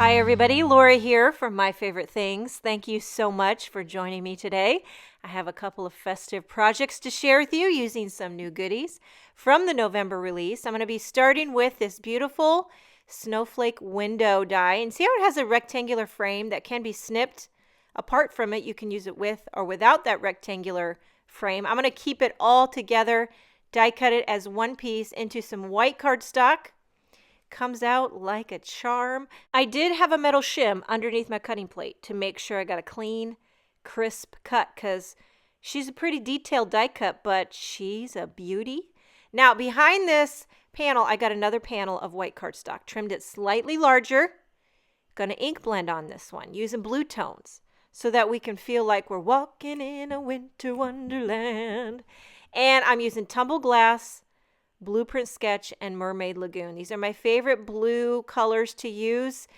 Hi everybody, Laura here from My Favorite Things. Thank you so much for joining me today. I have a couple of festive projects to share with you using some new goodies from the November release. I'm going to be starting with this beautiful Snowflake window die. And see how it has a rectangular frame that can be snipped apart from it. You can use it with or without that rectangular frame. I'm going to keep it all together, die cut it as one piece into some white cardstock. Comes out like a charm. I did have a metal shim underneath my cutting plate to make sure I got a clean, crisp cut because she's a pretty detailed die cut, but she's a beauty. Now behind this panel, I got another panel of white cardstock, trimmed it slightly larger. Gonna ink blend on this one using blue tones so that we can feel like we're walking in a winter wonderland. And I'm using tumble glass, Blueprint Sketch, and Mermaid Lagoon. These are my favorite blue colors to use.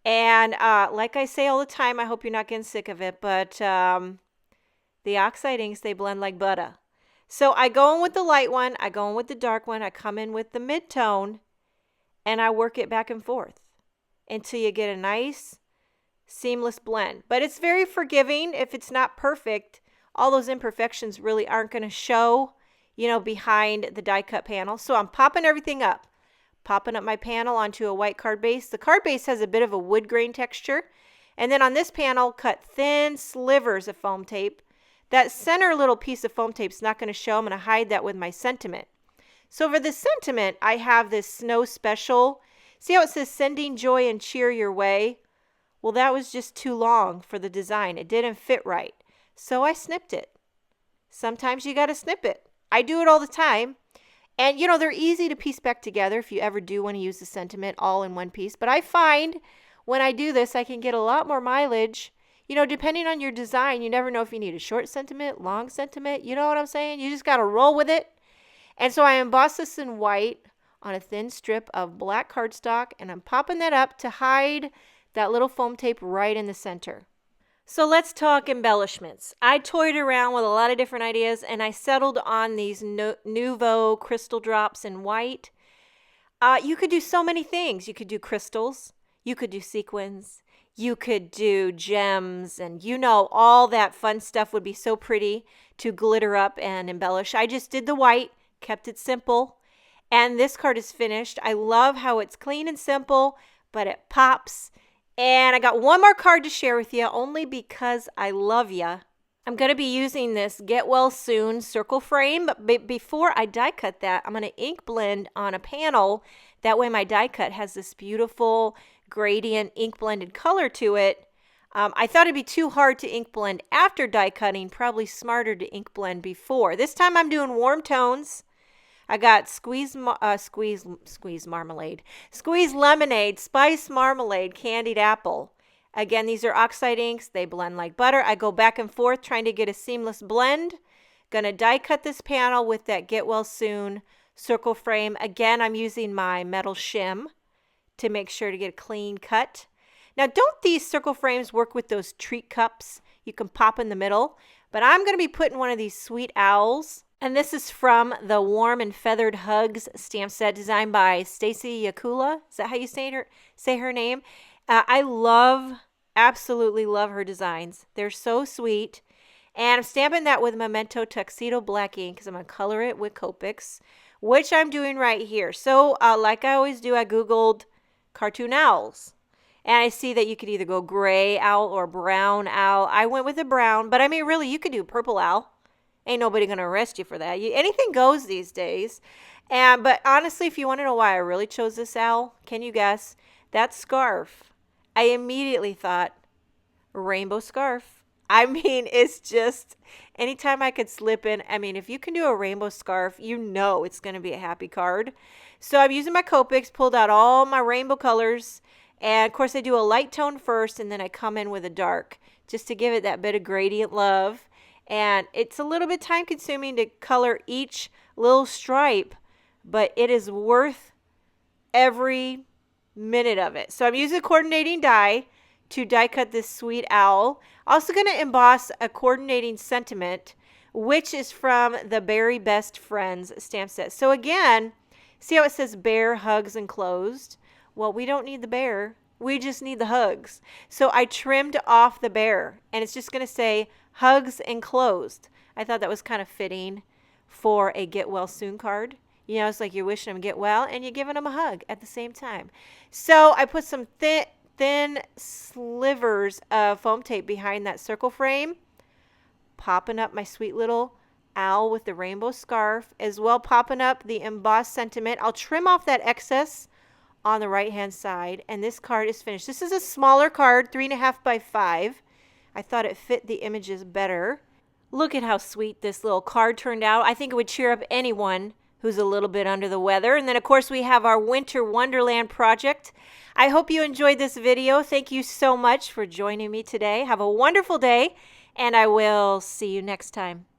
And like I say all the time, I hope you're not getting sick of it, but the oxide inks, they blend like butter. So I go in with the light one, I go in with the dark one, I come in with the mid-tone, and I work it back and forth until you get a nice, seamless blend. But it's very forgiving. If it's not perfect, all those imperfections really aren't going to show, you know, behind the die cut panel. So I'm popping everything up. Popping up my panel onto a white card base. The card base has a bit of a wood grain texture. And then on this panel, cut thin slivers of foam tape. That center little piece of foam tape is not going to show. I'm going to hide that with my sentiment. So for the sentiment, I have this Snow Special. See how it says sending joy and cheer your way? Well, that was just too long for the design. It didn't fit right. So I snipped it. Sometimes you got to snip it. I do it all the time. And, you know, they're easy to piece back together if you ever do want to use the sentiment all in one piece. But I find when I do this, I can get a lot more mileage. You know, depending on your design, you never know if you need a short sentiment, long sentiment. You know what I'm saying? You just got to roll with it. And so I emboss this in white on a thin strip of black cardstock. And I'm popping that up to hide that little foam tape right in the center. So let's talk embellishments. I toyed around with a lot of different ideas and I settled on these Nouveau crystal drops in white. You could do so many things. You could do crystals, you could do sequins, you could do gems, and you know, all that fun stuff would be so pretty to glitter up and embellish. I just did the white, kept it simple, and this card is finished. I love how it's clean and simple, but it pops. And I got one more card to share with you, only because I love you. I'm going to be using this Get Well Soon circle frame, but before I die cut that, I'm going to ink blend on a panel. That way my die cut has this beautiful gradient ink blended color to it. I thought it'd be too hard to ink blend after die cutting, probably smarter to ink blend before. This time I'm doing warm tones. I got squeeze marmalade, squeeze lemonade, spice marmalade, candied apple. Again, these are oxide inks. They blend like butter. I go back and forth trying to get a seamless blend. Gonna die cut this panel with that Get Well Soon circle frame. Again, I'm using my metal shim to make sure to get a clean cut. Now, don't these circle frames work with those treat cups you can pop in the middle? But I'm gonna be putting one of these sweet owls. And this is from the Warm and Feathered Hugs stamp set designed by Stacy Yakula. Is that how you say her name? I absolutely love her designs. They're so sweet. And I'm stamping that with Memento Tuxedo Black ink because I'm going to color it with Copics, which I'm doing right here. So like I always do, I Googled cartoon owls. And I see that you could either go gray owl or brown owl. I went with a brown, but I mean, really, you could do purple owl. Ain't nobody going to arrest you for that. Anything goes these days. But honestly, if you want to know why I really chose this owl, can you guess? That scarf. I immediately thought, rainbow scarf. I mean, it's just, anytime I could slip in, I mean, if you can do a rainbow scarf, you know it's going to be a happy card. So I'm using my Copics, pulled out all my rainbow colors. And of course, I do a light tone first, and then I come in with a dark, just to give it that bit of gradient love. And it's a little bit time consuming to color each little stripe, but it is worth every minute of it. So I'm using a coordinating die to die cut this sweet owl. Also going to emboss a coordinating sentiment, which is from the Beary Best Friends stamp set. So again, see how it says bear, hugs, enclosed? Well, we don't need the bear. We just need the hugs. So I trimmed off the bear, and it's just going to say hugs enclosed. I thought that was kind of fitting for a get well soon card. You know, it's like you're wishing them get well and you're giving them a hug at the same time. So I put some thin slivers of foam tape behind that circle frame, popping up my sweet little owl with the rainbow scarf, as well popping up the embossed sentiment. I'll trim off that excess on the right hand side, and this card is finished. This is a smaller card, 3.5 by 5. I thought it fit the images better. Look at how sweet this little card turned out. I think it would cheer up anyone who's a little bit under the weather. And then of course we have our Winter Wonderland project. I hope you enjoyed this video. Thank you so much for joining me today. Have a wonderful day, and I will see you next time.